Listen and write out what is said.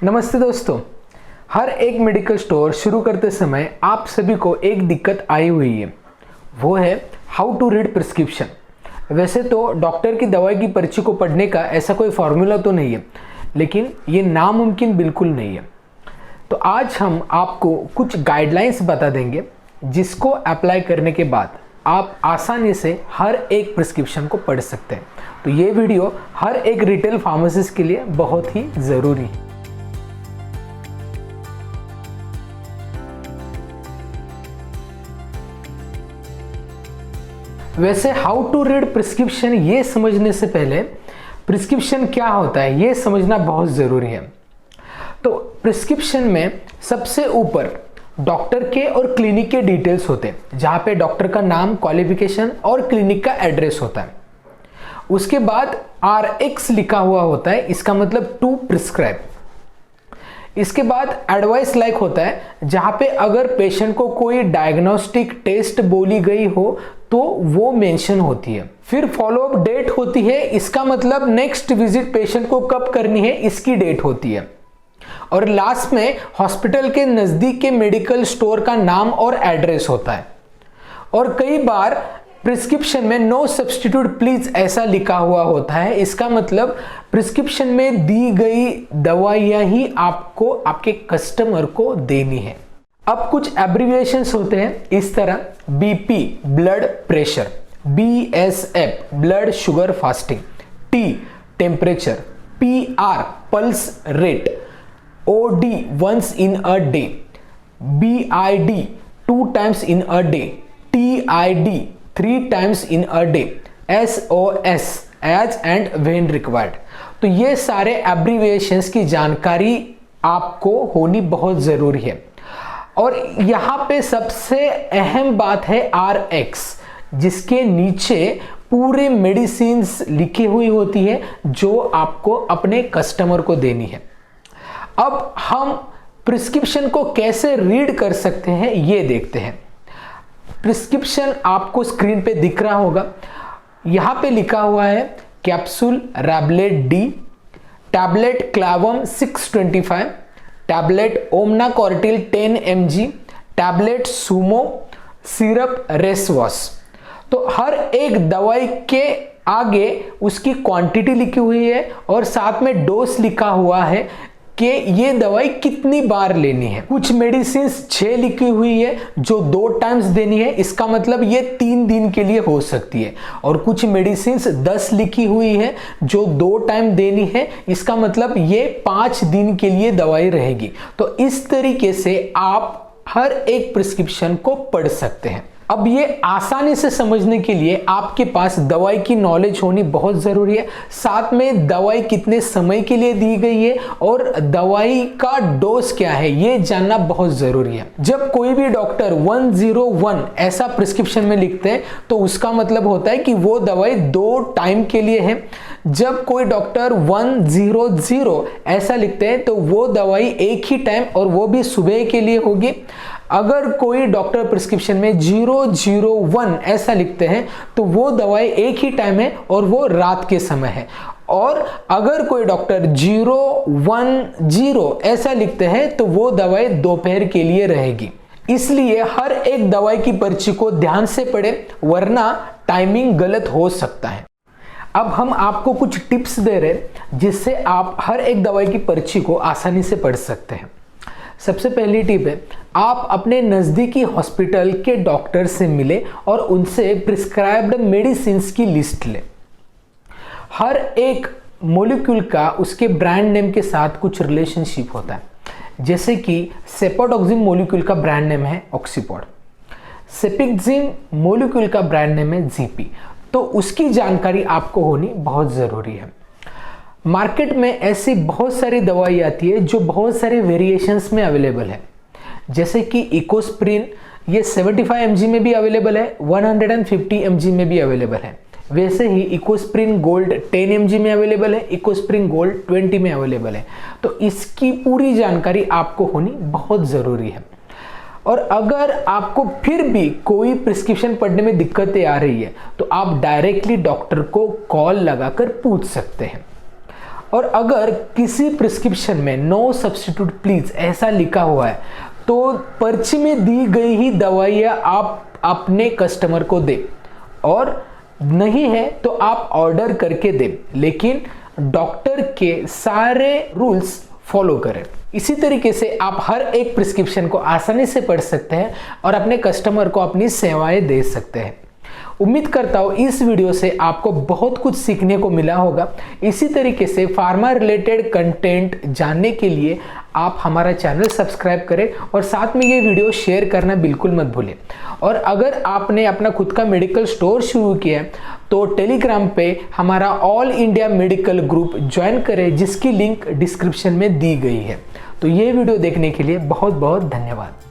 नमस्ते दोस्तों। हर एक मेडिकल स्टोर शुरू करते समय आप सभी को एक दिक्कत आई हुई है, वो है हाउ टू रीड प्रिस्क्रिप्शन। वैसे तो डॉक्टर की दवाई की पर्ची को पढ़ने का ऐसा कोई फॉर्मूला तो नहीं है, लेकिन ये नामुमकिन बिल्कुल नहीं है। तो आज हम आपको कुछ गाइडलाइंस बता देंगे जिसको अप्लाई करने के बाद आप आसानी से हर एक प्रिस्क्रिप्शन को पढ़ सकते हैं। तो ये वीडियो हर एक रिटेल फार्मासिस्ट के लिए बहुत ही ज़रूरी है। वैसे हाउ टू रीड प्रिस्क्रिप्शन ये समझने से पहले प्रिस्क्रिप्शन क्या होता है ये समझना बहुत ज़रूरी है। तो प्रिस्क्रिप्शन में सबसे ऊपर डॉक्टर के और क्लिनिक के डिटेल्स होते हैं, जहाँ पे डॉक्टर का नाम, क्वालिफिकेशन और क्लिनिक का एड्रेस होता है। उसके बाद RX लिखा हुआ होता है, इसका मतलब टू प्रिस्क्राइब। इसके बाद एडवाइस लाइक होता है, जहाँ पे अगर पेशेंट को कोई डायग्नोस्टिक टेस्ट बोली गई हो तो वो मेंशन होती है। फिर फॉलोअप डेट होती है, इसका मतलब नेक्स्ट विजिट पेशेंट को कब करनी है इसकी डेट होती है। और लास्ट में हॉस्पिटल के नज़दीक के मेडिकल स्टोर का नाम और एड्रेस होता है। और कई बार प्रिस्क्रिप्शन में नो सब्स्टिट्यूट प्लीज ऐसा लिखा हुआ होता है, इसका मतलब प्रिस्क्रिप्शन में दी गई दवाइयाँ ही आपको आपके कस्टमर को देनी है। अब कुछ एब्रिविएशंस होते हैं इस तरह: BP blood pressure, BSF blood sugar fasting, T temperature, PR pulse rate, OD once in a day, BID 2 times in a day, TID 3 times in a day, SOS as and when required। तो ये सारे abbreviations की जानकारी आपको होनी बहुत ज़रूरी है। और यहाँ पे सबसे अहम बात है RX, जिसके नीचे पूरे मेडिसिन्स लिखी हुई होती है जो आपको अपने कस्टमर को देनी है। अब हम प्रिस्क्रिप्शन को कैसे रीड कर सकते हैं ये देखते हैं। प्रिस्क्रिप्शन आपको स्क्रीन पे दिख रहा होगा, यहाँ पे लिखा हुआ है capsule Rablet D, tablet Clavam 625, tablet Omnacortil 10 mg, tablet Sumo, syrup रेसवॉस। तो हर एक दवाई के आगे उसकी क्वांटिटी लिखी हुई है और साथ में डोज लिखा हुआ है कि ये दवाई कितनी बार लेनी है। कुछ मेडिसिन 6 लिखी हुई है जो 2 टाइम्स देनी है, इसका मतलब ये 3 दिन के लिए हो सकती है। और कुछ मेडिसिन 10 लिखी हुई है जो 2 टाइम देनी है, इसका मतलब ये 5 दिन के लिए दवाई रहेगी। तो इस तरीके से आप हर एक प्रिस्क्रिप्शन को पढ़ सकते हैं। अब ये आसानी से समझने के लिए आपके पास दवाई की नॉलेज होनी बहुत ज़रूरी है, साथ में दवाई कितने समय के लिए दी गई है और दवाई का डोज क्या है ये जानना बहुत ज़रूरी है। जब कोई भी डॉक्टर 101 ऐसा प्रिस्क्रिप्शन में लिखते हैं तो उसका मतलब होता है कि वो दवाई 2 टाइम के लिए है। जब कोई डॉक्टर 100 ऐसा लिखते हैं तो वो दवाई एक ही टाइम और वो भी सुबह के लिए होगी। अगर कोई डॉक्टर प्रिस्क्रिप्शन में 001 ऐसा लिखते हैं तो वो दवाई एक ही टाइम है और वो रात के समय है। और अगर कोई डॉक्टर 010 ऐसा लिखते हैं तो वो दवाई दोपहर के लिए रहेगी। इसलिए हर एक दवाई की पर्ची को ध्यान से पढ़ें, वरना टाइमिंग गलत हो सकता है। अब हम आपको कुछ टिप्स दे रहे हैं जिससे आप हर एक दवाई की पर्ची को आसानी से पढ़ सकते हैं। सबसे पहली टिप है, आप अपने नज़दीकी हॉस्पिटल के डॉक्टर से मिलें और उनसे प्रिस्क्राइब्ड मेडिसिन्स की लिस्ट लें। हर एक मॉलिक्यूल का उसके ब्रांड नेम के साथ कुछ रिलेशनशिप होता है, जैसे कि सेपोडॉक्सिम मॉलिक्यूल का ब्रांड नेम है ऑक्सीपॉड, सेपिक्जिम मॉलिक्यूल का ब्रांड नेम है जीपी। तो उसकी जानकारी आपको होनी बहुत ज़रूरी है। मार्केट में ऐसी बहुत सारी दवाई आती है जो बहुत सारे वेरिएशंस में अवेलेबल है, जैसे कि इकोस्प्रिन, ये 75 mg में भी अवेलेबल है, 150 mg में भी अवेलेबल है। वैसे ही इकोस्प्रिन गोल्ड 10 mg में अवेलेबल है, इकोस्प्रिन गोल्ड 20 में अवेलेबल है। तो इसकी पूरी जानकारी आपको होनी बहुत ज़रूरी है। और अगर आपको फिर भी कोई प्रिस्क्रिप्शन पढ़ने में दिक्कतें आ रही है तो आप डायरेक्टली डॉक्टर को कॉल लगाकर पूछ सकते हैं। और अगर किसी प्रिस्क्रिप्शन में नो सब्स्टिट्यूट प्लीज ऐसा लिखा हुआ है तो पर्ची में दी गई ही दवाइयाँ आप अपने कस्टमर को दें, और नहीं है तो आप ऑर्डर करके दें, लेकिन डॉक्टर के सारे रूल्स फॉलो करें। इसी तरीके से आप हर एक प्रिस्क्रिप्शन को आसानी से पढ़ सकते हैं और अपने कस्टमर को अपनी सेवाएं दे सकते हैं। उम्मीद करता हूँ इस वीडियो से आपको बहुत कुछ सीखने को मिला होगा। इसी तरीके से फार्मा रिलेटेड कंटेंट जानने के लिए आप हमारा चैनल सब्सक्राइब करें और साथ में ये वीडियो शेयर करना बिल्कुल मत भूलें। और अगर आपने अपना खुद का मेडिकल स्टोर शुरू किया है तो टेलीग्राम पे हमारा all India medical group join करें, जिसकी लिंक डिस्क्रिप्शन में दी गई है। तो ये वीडियो देखने के लिए बहुत बहुत धन्यवाद।